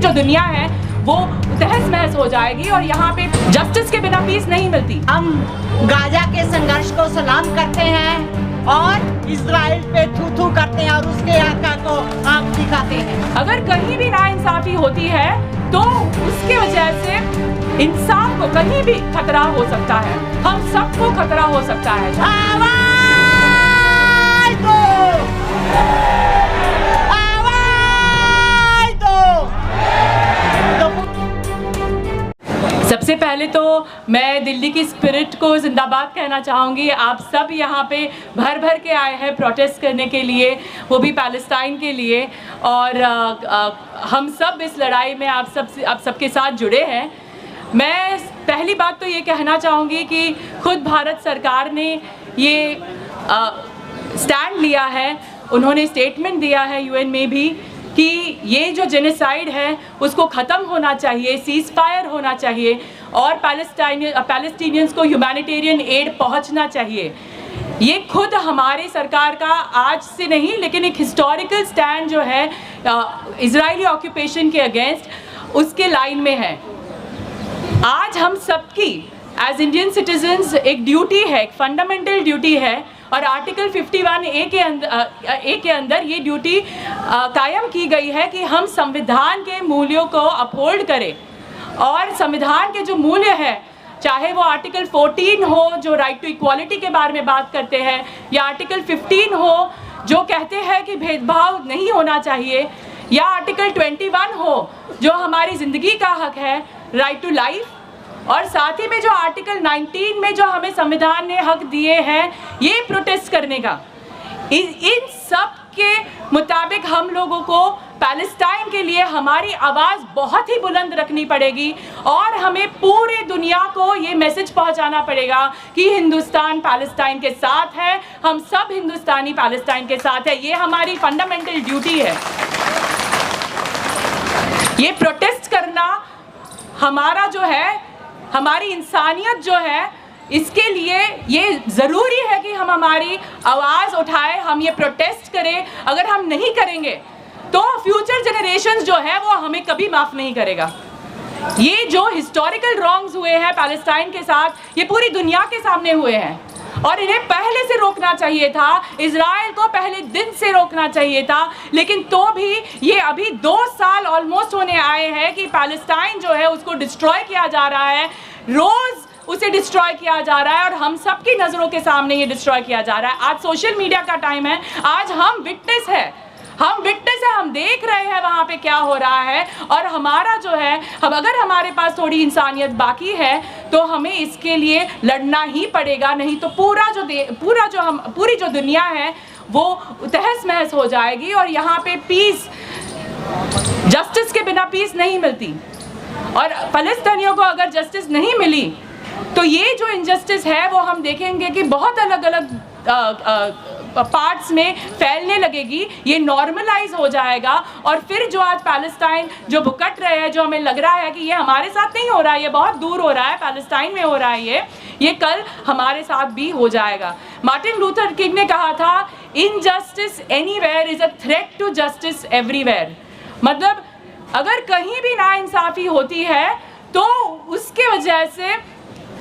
जो दुनिया है वो तहस महस हो जाएगी और यहाँ पे जस्टिस के बिना पीस नहीं मिलती। हम गाजा के संघर्ष को सलाम करते हैं और इजराइल पे थू थू करते हैं और उसके आका को आंख दिखाते हैं। अगर कहीं भी नाइंसाफी होती है तो उसके वजह से इंसान को कहीं भी खतरा हो सकता है, हम सबको खतरा हो सकता है। आवाज दो! आवाज दो! सबसे पहले तो मैं दिल्ली की स्पिरिट को जिंदाबाद कहना चाहूँगी। आप सब यहाँ पे भर भर के आए हैं प्रोटेस्ट करने के लिए, वो भी पैलेस्टाइन के लिए, और हम सब इस लड़ाई में आप सबके साथ जुड़े हैं। मैं पहली बात तो ये कहना चाहूँगी कि खुद भारत सरकार ने ये स्टैंड लिया है, उन्होंने स्टेटमेंट दिया है यूएन में भी कि ये जो जेनोसाइड है उसको ख़त्म होना चाहिए, सीज़ फायर होना चाहिए और पैलेस्टीनियंस को ह्यूमैनिटेरियन एड पहुंचना चाहिए। ये खुद हमारी सरकार का आज से नहीं लेकिन एक हिस्टोरिकल स्टैंड जो है इजरायली ऑक्यूपेशन के अगेंस्ट, उसके लाइन में है। आज हम सबकी एज इंडियन सिटीजन्स एक ड्यूटी है, एक फंडामेंटल ड्यूटी है और आर्टिकल 51A के अंदर ये ड्यूटी कायम की गई है कि हम संविधान के मूल्यों को अपहोल्ड करें। और संविधान के जो मूल्य है, चाहे वो आर्टिकल 14 हो जो राइट टू इक्वालिटी के बारे में बात करते हैं, या आर्टिकल 15 हो जो कहते हैं कि भेदभाव नहीं होना चाहिए, या आर्टिकल 21 हो जो हमारी ज़िंदगी का हक है, राइट टू लाइफ, और साथ ही में जो आर्टिकल 19 में जो हमें संविधान ने हक दिए हैं ये प्रोटेस्ट करने का, इन सब के मुताबिक हम लोगों को पैलेस्टाइन के लिए हमारी आवाज़ बहुत ही बुलंद रखनी पड़ेगी और हमें पूरे दुनिया को ये मैसेज पहुंचाना पड़ेगा कि हिंदुस्तान पैलेस्टाइन के साथ है, हम सब हिंदुस्तानी पैलेस्टाइन के साथ है। ये हमारी फंडामेंटल ड्यूटी है। ये प्रोटेस्ट करना हमारा जो है, हमारी इंसानियत जो है, इसके लिए ये ज़रूरी है कि हम हमारी आवाज़ उठाएं, हम ये प्रोटेस्ट करें। अगर हम नहीं करेंगे तो फ्यूचर जनरेशंस जो है वो हमें कभी माफ़ नहीं करेगा। ये जो हिस्टोरिकल रॉन्ग्स हुए हैं पैलेस्टाइन के साथ, ये पूरी दुनिया के सामने हुए हैं और इन्हें पहले से रोकना चाहिए था, इजराइल को पहले दिन से रोकना चाहिए था। लेकिन तो भी ये अभी 2 साल ऑलमोस्ट होने आए हैं कि पैलेस्टाइन जो है उसको डिस्ट्रॉय किया जा रहा है, रोज़ उसे डिस्ट्रॉय किया जा रहा है और हम सबकी नज़रों के सामने ये डिस्ट्रॉय किया जा रहा है। आज सोशल मीडिया का टाइम है, आज हम विटनेस है, हम देख रहे हैं वहाँ पे क्या हो रहा है। और हमारा जो है, अब अगर हमारे पास थोड़ी इंसानियत बाकी है तो हमें इसके लिए लड़ना ही पड़ेगा, नहीं तो पूरी जो दुनिया है वो तहस महस हो जाएगी और यहाँ पे पीस, जस्टिस के बिना पीस नहीं मिलती। और फ़लस्तीनियों को अगर जस्टिस नहीं मिली तो ये जो इनजस्टिस है वो हम देखेंगे कि बहुत अलग अलग पार्ट्स में फैलने लगेगी, ये नॉर्मलाइज हो जाएगा और फिर जो आज पैलेस्टाइन जो भुगत रहे हैं, जो हमें लग रहा है कि ये हमारे साथ नहीं हो रहा है, ये बहुत दूर हो रहा है, पैलेस्टाइन में हो रहा है, ये कल हमारे साथ भी हो जाएगा। मार्टिन लूथर किंग ने कहा था, injustice anywhere is a threat to justice everywhere. मतलब अगर कहीं भी नाइंसाफ़ी होती है तो उसके वजह से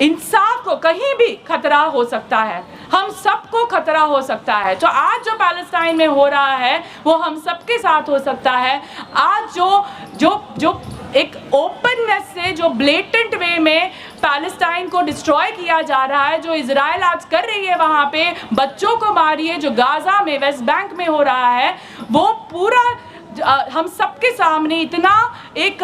इंसाफ को कहीं भी खतरा हो सकता है, हम सबको खतरा हो सकता है। तो आज जो पैलेस्टाइन में हो रहा है वो हम सबके साथ हो सकता है। आज जो एक ओपननेस से, जो ब्लेटेंट वे में पैलेस्टाइन को डिस्ट्रॉय किया जा रहा है, जो इजराइल आज कर रही है, वहाँ पे बच्चों को मारी है, जो गाज़ा में, वेस्ट बैंक में हो रहा है, वो पूरा हम सबके सामने इतना एक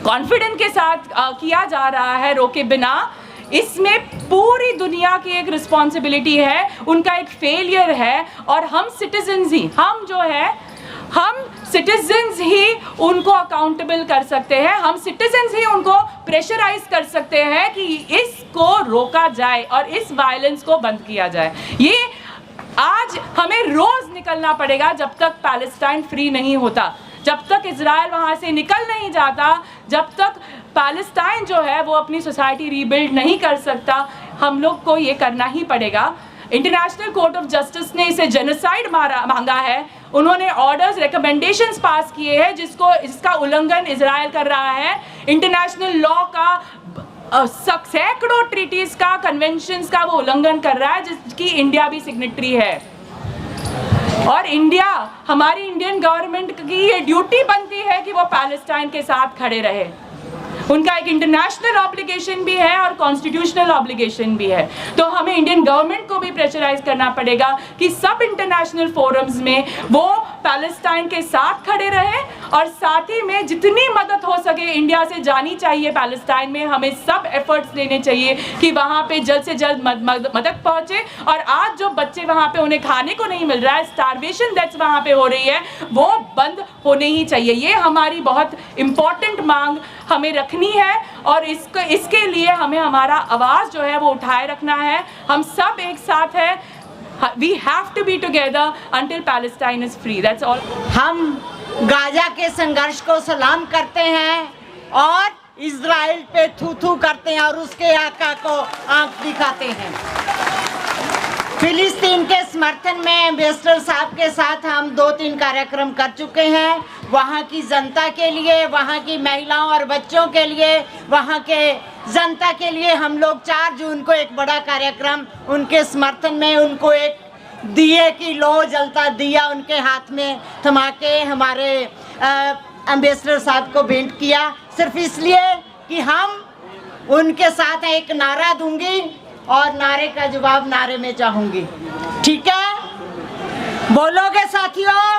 कॉन्फिडेंस के साथ किया जा रहा है, रोके बिना। इसमें पूरी दुनिया की एक रिस्पॉन्सिबिलिटी है, उनका एक फेलियर है और हम सिटीजन्स ही, हम सिटीजन्स ही उनको अकाउंटेबल कर सकते हैं, हम सिटीजन्स ही उनको प्रेशराइज कर सकते हैं कि इसको रोका जाए और इस वायलेंस को बंद किया जाए। ये आज हमें रोज़ निकलना पड़ेगा जब तक पैलेस्टाइन फ्री नहीं होता, जब तक इजराइल वहाँ से निकल नहीं जाता, जब तक पैलेस्टाइन जो है वो अपनी सोसाइटी रीबिल्ड नहीं कर सकता, हम लोग को ये करना ही पड़ेगा। इंटरनेशनल कोर्ट ऑफ जस्टिस ने इसे जेनोसाइड मांगा है उन्होंने ऑर्डर्स, रिकमेंडेशंस पास किए हैं जिसका उल्लंघन इजराइल कर रहा है। इंटरनेशनल लॉ का सैकड़ों ट्रीटीज का, कन्वेंशंस का वो उल्लंघन कर रहा है, जिसकी इंडिया भी सिग्नेटरी है। और हमारी इंडियन गवर्नमेंट की ये ड्यूटी बनती है कि वो पैलेस्टाइन के साथ खड़े रहे। उनका एक इंटरनेशनल ऑब्लिगेशन भी है और कॉन्स्टिट्यूशनल ऑब्लिगेशन भी है। तो हमें इंडियन गवर्नमेंट को भी प्रेशराइज करना पड़ेगा कि सब इंटरनेशनल फोरम्स में वो पैलेस्टाइन के साथ खड़े रहे, और साथ ही में जितनी मदद हो सके इंडिया से जानी चाहिए पैलेस्टाइन में। हमें सब एफर्ट्स लेने चाहिए कि वहाँ पे जल्द से जल्द मदद पहुँचे। और आज जो बच्चे वहाँ पे उन्हें खाने को नहीं मिल रहा है, स्टारवेशन डेथ्स वहाँ पे हो रही है, वो बंद होने ही चाहिए। ये हमारी बहुत इम्पॉर्टेंट मांग हमें रखनी है, और इसके लिए हमें हमारा आवाज़ जो है वो उठाए रखना है। हम सब एक साथ हैं। We have to be together until Palestine is free. That's all. हम गाजा के संघर्ष को सलाम करते हैं और इजराइल पे थू थू करते हैं और उसके आका को आंख दिखाते हैं। फिलिस्तीन के समर्थन में एम्बेसडर साहब के साथ हम 2-3 कार्यक्रम कर चुके हैं। वहाँ की जनता के लिए, वहाँ की महिलाओं और बच्चों के लिए, वहाँ के जनता के लिए हम लोग 4 जून को एक बड़ा कार्यक्रम उनके समर्थन में, उनको एक दिए की लो जलता दिया उनके हाथ में थमा के हमारे एम्बेसडर साहब को भेंट किया, सिर्फ इसलिए कि हम उनके साथ एक नारा दूंगी और नारे का जवाब नारे में चाहूंगी। ठीक है, बोलोगे साथियों?